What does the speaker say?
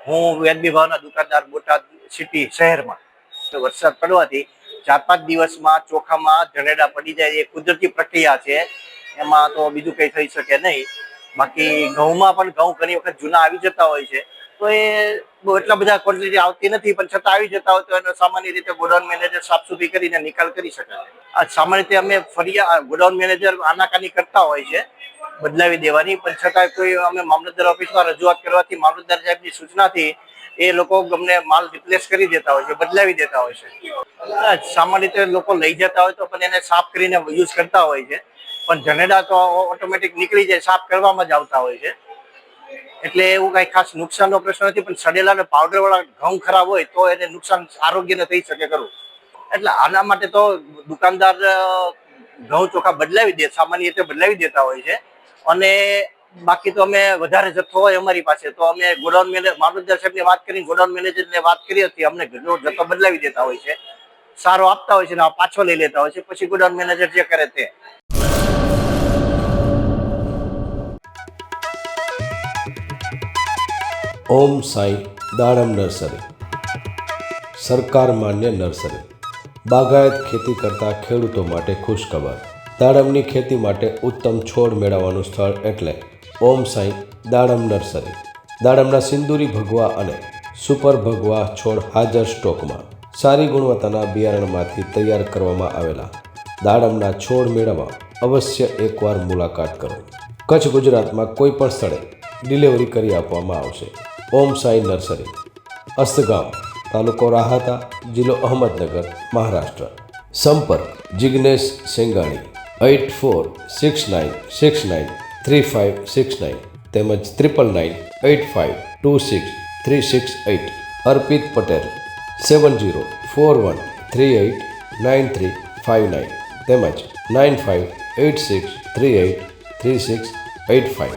હું વ્યાજબી ભાવના દુકાનદાર બોટાદ સિટી શહેરમાં. તો વરસાદ પડવાથી 4-5 દિવસમાં ચોખામાં જનેડા પડી જાય એ કુદરતી પ્રક્રિયા છે, એમાં તો બીજું કંઈ થઈ શકે નહીં. બાકી ઘઉંમાં પણ ઘઉં ઘણી વખત જૂના આવી જતા હોય છે, તો એ બહુ એટલા બધા ક્વોન્ટિટી આવતી નથી, પણ છતાં આવી જતા હોય તો એનો સામાન્ય રીતે ગોડાઉન મેનેજર સાફસૂફી કરીને નિકાલ કરી શકાય. આ સામાન્ય રીતે અમે ગોડાઉન મેનેજર આનાકાની કરતા હોય છે બદલાવી દેવાની, પણ છતાં કોઈ અમે મામલતદાર ઓફિસમાં રજૂઆત કરવાથી મામલતદાર સાહેબની સૂચનાથી એ લોકો અમને માલ રિપ્લેસ કરી દેતા હોય છે, બદલાવી દેતા હોય છે. સામાન્ય રીતે લોકો લઈ જતા હોય તો પણ એને સાફ કરીને યુઝ કરતા હોય છે, પણ જનેડા તો ઓટોમેટિક નીકળી જાય, સાફ કરવામાં જ આવતા હોય છે. એટલે એવું કઈ ખાસ નુકસાનનો પ્રશ્ન નથી, પણ સડેલા અને પાવડર વાળા ઘઉં ખરાબ હોય તો એને નુકસાન આરોગ્યને થઈ શકે ખરું. એટલે આના માટે તો દુકાનદાર ઘઉં ચોખા સામાન્ય રીતે બદલાવી દેતા હોય છે. અને બાકી તો અમે વધારે જથ્થો હોય અમારી પાસે તો અમે ગોડાઉન મામલતદાર સાહેબને વાત કરીને ગોડાઉન મેનેજરને વાત કરી હતી, અમને જથ્થો બદલાવી દેતા હોય છે, સારો આપતા હોય છે ને પાછો લઈ લેતા હોય છે, પછી ગોડાઉન મેનેજર જે કરે તે. ઓમ સાઈ દાડમ નર્સરી સરકાર માન્ય નર્સરી. બાગાયત ખેતી કરતા ખેડૂતો માટે ખુશખબર. દાડમની ખેતી માટે ઉત્તમ છોડ મેળવવાનું સ્થળ એટલે ઓમ સાઈ દાડમ નર્સરી. દાડમના સિંદૂરી ભગવા અને સુપર ભગવા છોડ હાજર સ્ટોકમાં. સારી ગુણવત્તાના બિયારણમાંથી તૈયાર કરવામાં આવેલા દાડમના છોડ મેળવવા અવશ્ય એકવાર મુલાકાત કરો. કચ્છ ગુજરાતમાં કોઈ પણ સ્થળે ડિલિવરી કરી આપવામાં આવશે. ઓમ સાઈ નર્સરી, અસ્તગામ, તાલુકો રાહાતા, જિલ્લો અહમદનગર, મહારાષ્ટ્ર. સંપર્ક જિગ્નેશ સેંગાણી 8469693569 તેમજ 9998526368. અર્પિત પટેલ 7041389359 તેમજ 9586383685.